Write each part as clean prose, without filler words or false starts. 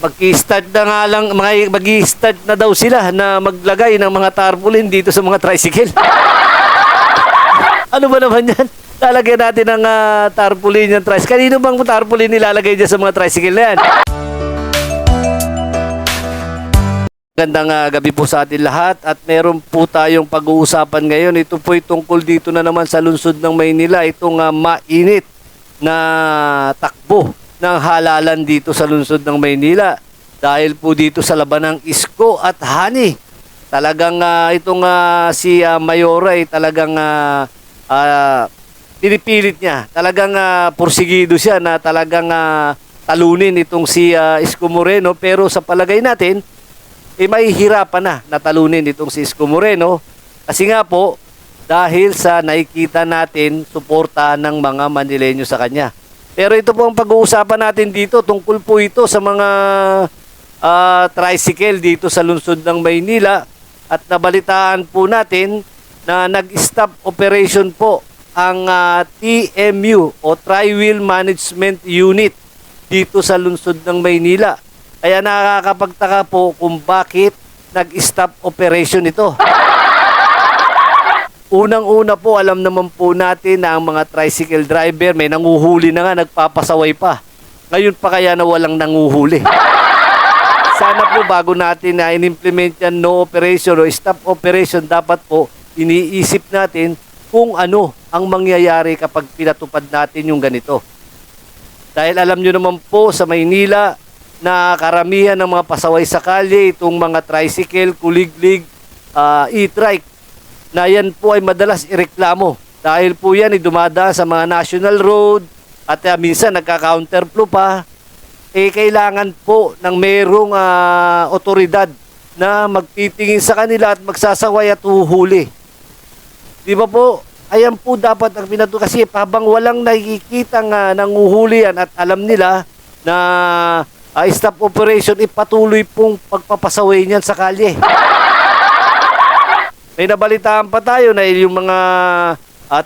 Mag-i-start na nga lang, mag-i-start na daw sila na maglagay ng mga tarpaulin dito sa mga tricycle. Ano ba naman yan? Lalagyan natin ng tarpaulin yung tricycle. Kanino bang tarpaulin nilalagay dyan sa mga tricycle na yan? Gandang gabi po sa atin lahat at meron po tayong pag-uusapan ngayon. Ito po ay tungkol dito na naman sa lungsod ng Maynila. Itong mainit na takbo ng halalan dito sa lungsod ng Maynila. Dahil po dito sa laban ng isko at honey. Talagang itong si Mayora ay talagang pinipilit niya. Talagang porsigido siya na talagang talunin itong si Isko Moreno. Pero sa palagay natin, may hirapan na talunin itong si Isko Moreno. Kasi nga po, dahil sa nakikita natin, suporta ng mga Manileño sa kanya. Pero ito po ang pag-uusapan natin dito. Tungkol po ito sa mga tricycle dito sa lungsod ng Maynila. At nabalitaan po natin na nag-stop operation po ang TMU o Tri-Wheel Management Unit dito sa lungsod ng Maynila. Kaya nakakapagtaka po kung bakit nag-stop operation ito. Unang-una po, alam naman po natin na ang mga tricycle driver may nanguhuli na nga, nagpapasaway pa. Ngayon pa kaya na walang nanguhuli. Sana po bago natin na in-implement yan no operation o stop operation, dapat po iniisip natin kung ano ang mangyayari kapag pinatupad natin yung ganito. Dahil alam nyo naman po sa Maynila na karamihan ng mga pasaway sa kalye, itong mga tricycle, kuliglig, e-trike, na yan po ay madalas ireklamo. Dahil po yan ay dumadaan sa mga national road at minsan nagka-counterflow pa. Kailangan po ng merong otoridad na magtitingin sa kanila at magsasaway at uhuli. Di ba po? Ayan po dapat ang pinatutunan. Kasi habang walang nakikitang nanguhuli yan at alam nila na stop operation, ipatuloy pong pagpapasaway niyan sa kalye. May nabalitaan pa tayo na yung mga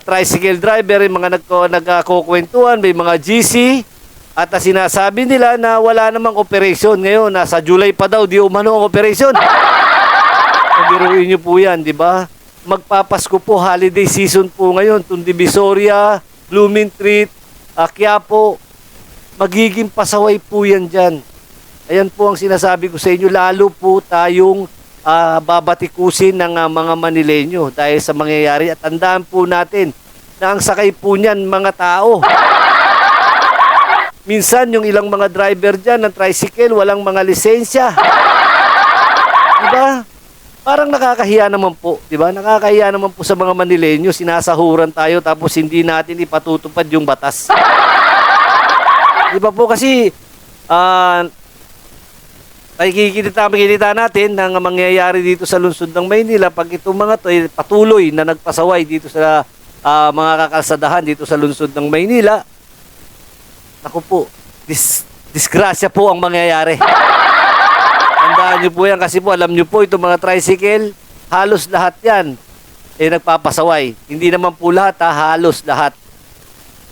tricycle driver, yung mga nagkukwentuhan, may mga GC, at sinasabi nila na wala namang operation ngayon. Nasa July pa daw, di umano ang operation. Biruin nyo po yan, di ba? Magpapasko po, holiday season po ngayon. Itong Divisoria, Blooming Treat, Quiapo, magiging pasaway po yan dyan. Ayan po ang sinasabi ko sa inyo, lalo po tayong babatikusin ng mga Manileño dahil sa mangyayari. At tandaan po natin na ang sakay po niyan mga tao. Minsan yung ilang mga driver dyan ng tricycle, walang mga lisensya. Diba? Parang nakakahiya naman po. Diba? Nakakahiya naman po sa mga Manileño. Sinasahuran tayo tapos hindi natin ipatutupad yung batas. Diba po kasi makikita natin ng mangyayari dito sa lungsod ng Maynila pag itong mga to ay patuloy na nagpasaway dito sa mga kakalsadahan dito sa lungsod ng Maynila. Ako po, disgrasya po ang mangyayari. Tandaan nyo po yan kasi po alam nyo po itong mga tricycle, halos lahat yan nagpapasaway. Hindi naman po lahat, halos lahat.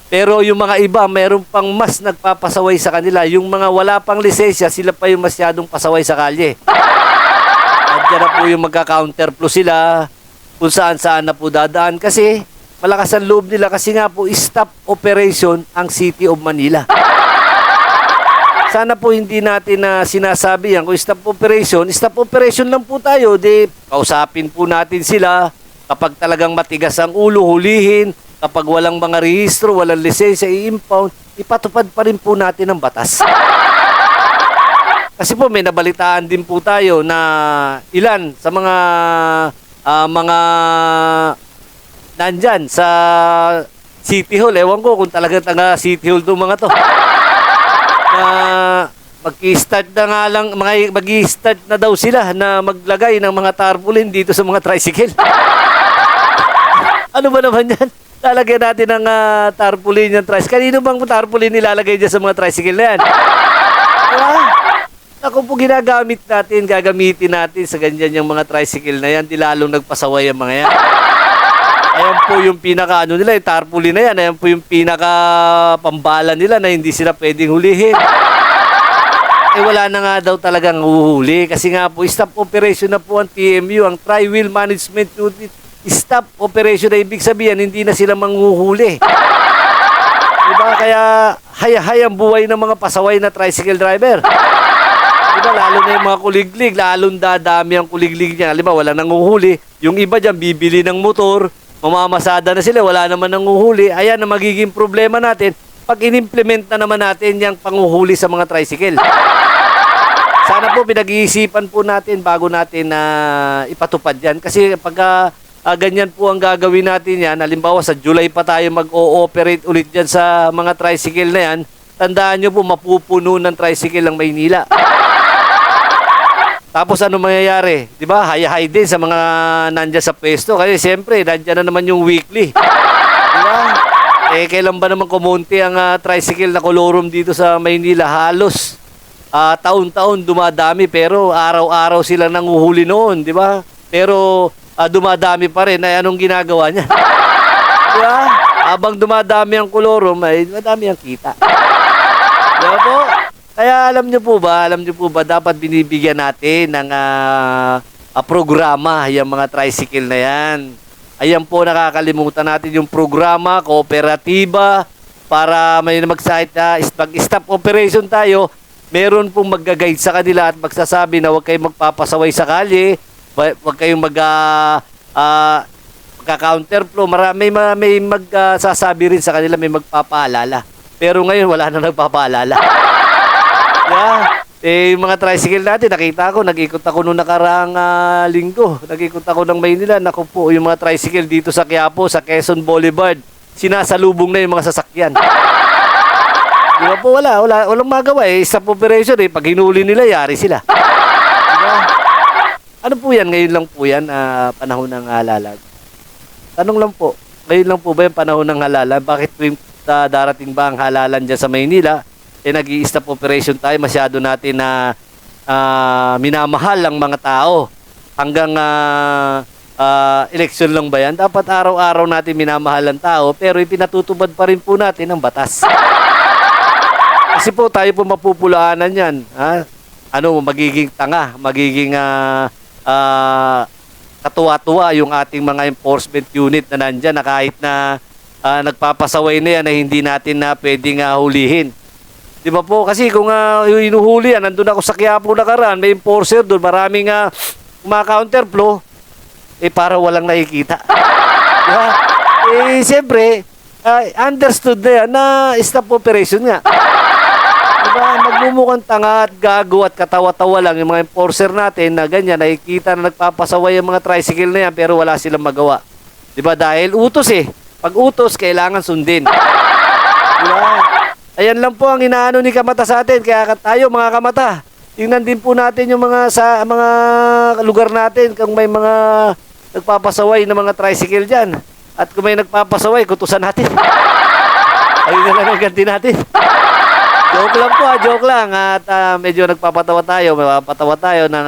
Pero yung mga iba, mayroon pang mas nagpapasaway sa kanila. Yung mga wala pang lisensya, sila pa yung masyadong pasaway sa kalye. At dyan na po yung magka-counterflow sila, kung saan-saan na po dadaan. Kasi malakas ang loob nila kasi nga po stop operation ang City of Manila. Sana po hindi natin sinasabi yan. Kung stop operation lang po tayo. Di, kausapin po natin sila. Kapag talagang matigas ang ulo, hulihin. Kapag walang mga rehistro, walang lisensya, i-impound, ipatupad pa rin po natin ang batas. Kasi po may nabalitaan din po tayo na ilan sa mga nandyan sa City Hall. Ewan ko kung talagang City Hall itong mga to. Mag-i-start na nga lang, mag-i-start na daw sila na maglagay ng mga tarpaulin dito sa mga tricycle. Ano ba naman yan? Lalagyan natin ng tarpaulin yung tricycle. Kanino bang tarpaulin nilalagay dyan sa mga tricycle na yan? Diba? Ako po gagamitin natin sa ganyan yung mga tricycle na yan. Di lalong nagpasaway ang mga yan. Ayan po yung pinaka nila, yung tarpaulin na yan. Ayan po yung pinaka pambala nila na hindi sila pwedeng hulihin. wala na nga daw talagang huhuli kasi nga po stop operation na po ang TMU, ang Tri-Wheel Management Unit. Stop operation na ibig sabihin hindi na sila manghuhuli. Diba? Kaya hayang buhay ng mga pasaway na tricycle driver. Diba? Lalo na yung mga kuliglig, lalong dadami ang kuliglig niya. Diba? Wala nang huhuli. Yung iba dyan, bibili ng motor, mamamasada na sila, wala naman nang huhuli. Ayan ang magiging problema natin pag inimplement na naman natin yung panguhuli sa mga tricycle. Sana po pinag-iisipan po natin bago natin ipatupad yan. Kasi pag ganyan po ang gagawin natin yan, halimbawa sa July pa tayo mag-ooperate ulit dyan sa mga tricycle na yan, tandaan nyo po mapupuno ng tricycle ang Maynila. Tapos ano mangyayari? Di ba? Hay-hay din sa mga nandyan sa pwesto. Kasi siyempre, nandyan na naman yung weekly. Di ba? Kailan ba naman kumunti ang tricycle na kolorum dito sa Maynila? Halos taon-taon dumadami pero araw-araw sila nanguhuli noon, di ba? Pero dumadami pa rin. Ay anong ginagawa niya? Di ba? Habang dumadami ang kolorum, ay madami ang kita. Di ba po? Kaya alam niyo po ba, dapat binibigyan natin ng programa yung mga tricycle na yan. Ayan po, nakakalimutan natin yung programa, kooperatiba, para may mag-site pag-stop operation tayo, meron pong mag-guide sa kanila at magsasabi na huwag kayong magpapasaway sa kalye, huwag kayong magka-counterflow, may magsasabi rin sa kanila, may magpapaalala. Pero ngayon, wala na nagpapaalala. Yeah. Yung mga tricycle natin, nag-ikot ako noong nakaraang linggo. Nag-ikot ako ng Maynila. Naku po, yung mga tricycle dito sa Quiapo, sa Quezon Boulevard, sinasalubong na yung mga sasakyan. Di ba po, walang magawa stop operation pag hinuli nila, yari sila. Diba? Ano po yan? Ngayon lang po yan, panahon ng halalan. Tanong lang po, ngayon lang po ba yung panahon ng halalan? Bakit darating ba ang halalan dyan sa Maynila? Nag-i-stop operation tayo, masyado natin na minamahal ang mga tao. Hanggang eleksyon lang ba yan? Dapat araw-araw natin minamahal ang tao, pero ipinatutubad pa rin po natin ang batas. Kasi po tayo po mapupulaanan yan. Magiging tanga, magiging katuwa-tuwa yung ating mga enforcement unit na nandyan na kahit na nagpapasaway na yan na hindi natin na pwedeng hulihin. Di ba po? Kasi kung hinuhuli yan, nandun ako sa Quiapo nakaraan, may enforcer doon, maraming mga counterflow, para walang nakikita. Diba? Siyempre, understood na yan na stop operation nga. Diba? Magmumukhang tanga at gago at katawa-tawa lang yung mga enforcer natin na ganyan, nakikita na nagpapasaway yung mga tricycle na yan pero wala silang magawa. Diba? Dahil utos Pag utos, kailangan sundin. Diba? Ayan lang po ang inaano ni Kamata sa atin. Kaya tayo mga Kamata, tingnan din po natin yung mga lugar natin kung may mga nagpapasaway na mga tricycle dyan. At kung may nagpapasaway, kutusan natin. Ayun na lang ang ganti natin. Joke lang po joke lang. At medyo nagpapatawa tayo ng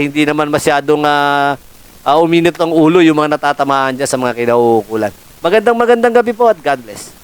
hindi naman masyadong uminit ang ulo yung mga natatamaan dyan sa mga kinauukulan. Magandang gabi po at God bless.